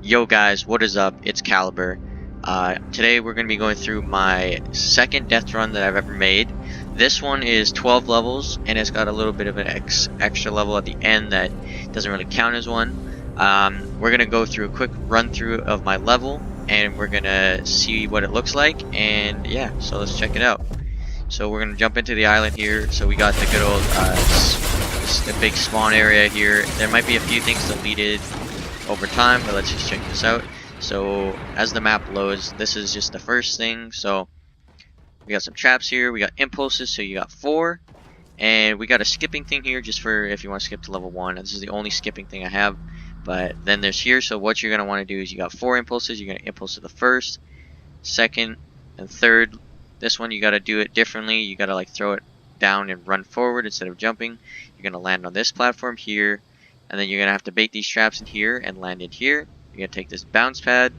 Yo guys, what is up? It's Caliber. Today we're going to be going through my second death run that I've ever made. This one is 12 levels and it's got a little bit of an extra level at the end that doesn't really count as one. We're going to go through a quick run through of my level and we're going to see what it looks like, and yeah, so let's check it out. So we're going to jump into the island here. So we got the good old the big spawn area here. There might be a few things deleted over time, but let's just check this out. So as the map loads, this is just the first thing. So we got some traps here, we got impulses, so you got 4, and we got a skipping thing here just for if you want to skip to level 1. This is the only skipping thing I have, but then there's here. So what you're going to want to do is you got 4 impulses. You're going to impulse to the first, second, and third. This one you got to do it differently. You got to like throw it down and run forward instead of jumping. You're going to land on this platform here, and then you're going to have to bait these traps in here and land in here. You're going to take this bounce pad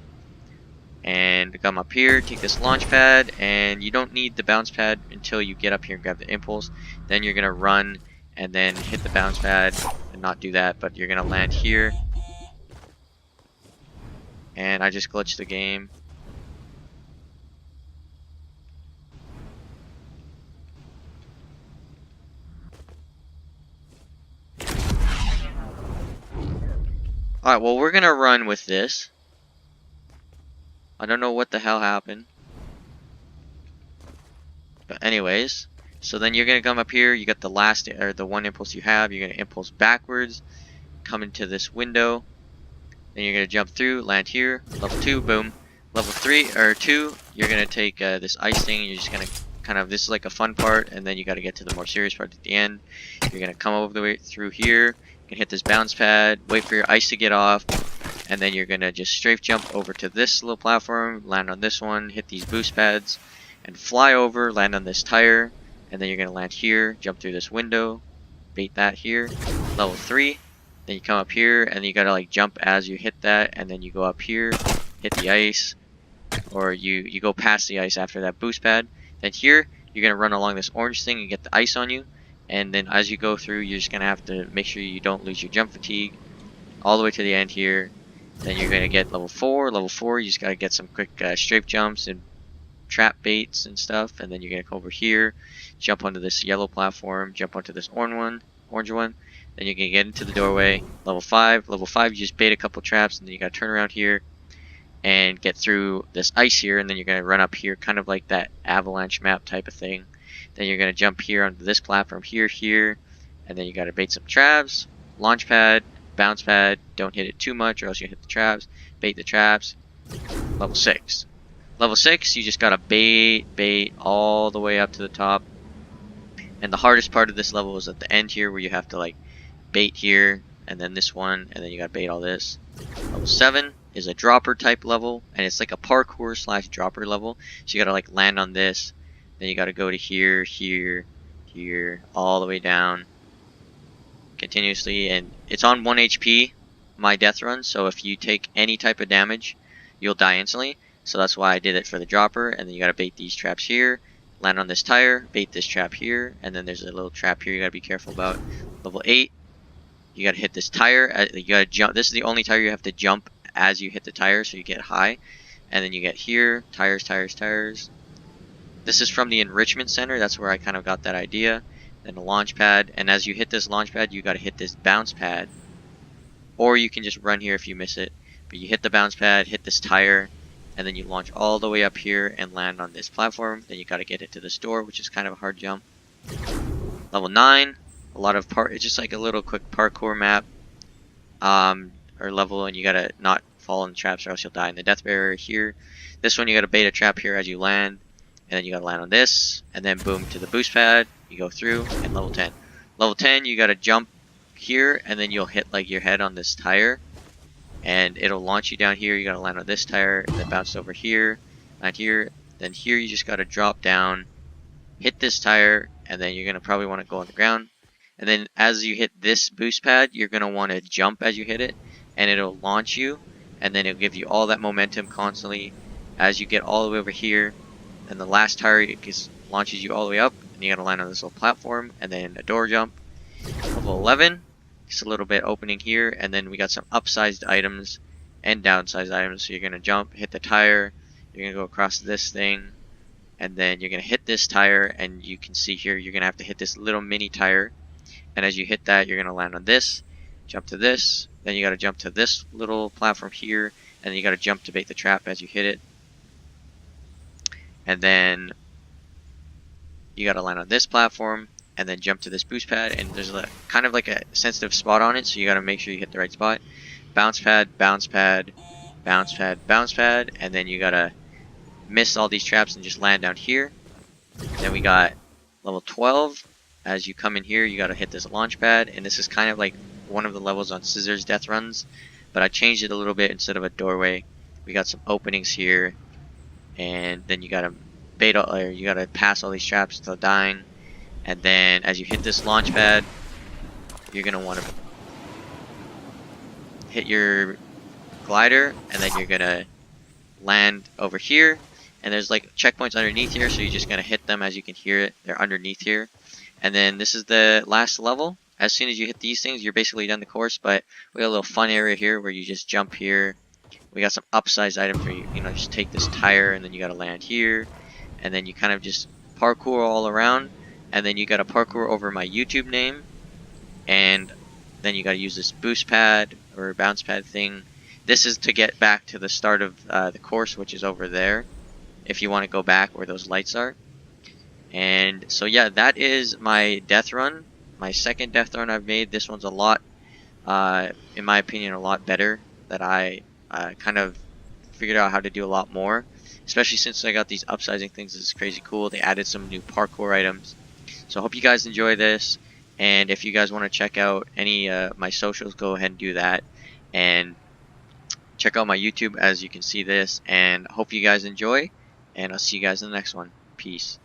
and come up here, take this launch pad, and you don't need the bounce pad until you get up here and grab the impulse. Then you're going to run and then hit the bounce pad and not do that, but you're going to land here. And I just glitched the game. Alright, well, we're gonna run with this. I don't know what the hell happened. But anyways, so then you're gonna come up here, you got the last, or the one impulse you have, you're gonna impulse backwards, come into this window, then you're gonna jump through, land here, level 2, boom. Level 3, or 2, you're gonna take this ice thing, and you're just gonna kind of, this is like a fun part, and then you gotta get to the more serious part at the end. You're gonna come over the way through here, you can hit this bounce pad, wait for your ice to get off, and then you're gonna just strafe jump over to this little platform, land on this one, hit these boost pads, and fly over, land on this tire, and then you're gonna land here, jump through this window, bait that here, level 3, then you come up here, and you gotta like jump as you hit that, and then you go up here, hit the ice, or you go past the ice after that boost pad. Then here, you're gonna run along this orange thing and get the ice on you. And then as you go through, you're just going to have to make sure you don't lose your jump fatigue all the way to the end here. Then you're going to get level 4. Level 4, you just got to get some quick strafe jumps and trap baits and stuff. And then you're going to come over here, jump onto this yellow platform, jump onto this orange one. Then you're going to get into the doorway. Level 5, you just bait a couple traps, and then you got to turn around here and get through this ice here. And then you're going to run up here, kind of like that avalanche map type of thing. Then you're going to jump here onto this platform here, and then you got to bait some traps, launch pad, bounce pad, don't hit it too much or else you hit the traps, bait the traps. Level 6. Level 6, you just got to bait all the way up to the top. And the hardest part of this level is at the end here, where you have to like bait here, and then this one, and then you got to bait all this. Level 7 is a dropper type level, and it's like a parkour / dropper level, so you got to like land on this. Then you got to go to here, all the way down continuously, and it's on 1 HP, my death run, so if you take any type of damage, you'll die instantly. So that's why I did it for the dropper. And then you got to bait these traps here, land on this tire, bait this trap here, and then there's a little trap here you got to be careful about. Level 8, you got to hit this tire, you got to jump. This is the only tire you have to jump as you hit the tire, so you get high. And then you get here, tires. This is from the enrichment center, that's where I kind of got that idea. Then the launch pad, and as you hit this launch pad, you got to hit this bounce pad. Or you can just run here if you miss it. But you hit the bounce pad, hit this tire, and then you launch all the way up here and land on this platform. Then you got to get it to this door, which is kind of a hard jump. Level 9, a lot of it's just like a little quick parkour map, or level, and you got to not fall in the traps or else you'll die in the death barrier here. This one you got to bait a trap here as you land. And then you gotta land on this, and then boom to the boost pad, you go through, and level 10. Level 10, you gotta jump here, and then you'll hit like your head on this tire, and it'll launch you down here. You gotta land on this tire, and then bounce over here, land here, then here you just gotta drop down, hit this tire, and then you're gonna probably wanna go on the ground. And then as you hit this boost pad, you're gonna wanna jump as you hit it, and it'll launch you, and then it'll give you all that momentum constantly as you get all the way over here. And the last tire, it just launches you all the way up, and you gotta land on this little platform, and then a door jump. Level 11, just a little bit opening here, and then we got some upsized items and downsize items. So you're going to jump, hit the tire, you're going to go across this thing, and then you're going to hit this tire, and you can see here you're going to have to hit this little mini tire, and as you hit that you're going to land on this, jump to this, then you got to jump to this little platform here, and then you got to jump to bait the trap as you hit it, and then you got to land on this platform, and then jump to this boost pad, and there's a kind of like a sensitive spot on it, so you got to make sure you hit the right spot. Bounce pad, bounce pad, bounce pad, bounce pad, and then you got to miss all these traps and just land down here. Then we got level 12. As you come in here, you got to hit this launch pad, and this is kind of like one of the levels on Scissors Death Runs, but I changed it a little bit. Instead of a doorway, we got some openings here, and then you got to bait all, or you got to pass all these traps until dying, and then as you hit this launch pad, you're gonna want to hit your glider, and then you're gonna land over here, and there's like checkpoints underneath here, so you're just gonna hit them. As you can hear it, they're underneath here. And then this is the last level. As soon as you hit these things, you're basically done the course, but we got a little fun area here where you just jump here. We got some upsized items for you know, just take this tire, and then you gotta land here, and then you kind of just parkour all around, and then you gotta parkour over my YouTube name, and then you gotta use this boost pad or bounce pad thing. This is to get back to the start of the course, which is over there, if you want to go back where those lights are. And so yeah, that is my death run, my second death run I've made. This one's a lot, in my opinion, a lot better. That I kind of figured out how to do a lot more, especially since I got these upsizing things. This is crazy cool. They added some new parkour items. So I hope you guys enjoy this, and if you guys want to check out any my socials, go ahead and do that, and check out my YouTube as you can see this, and hope you guys enjoy, and I'll see you guys in the next one. Peace.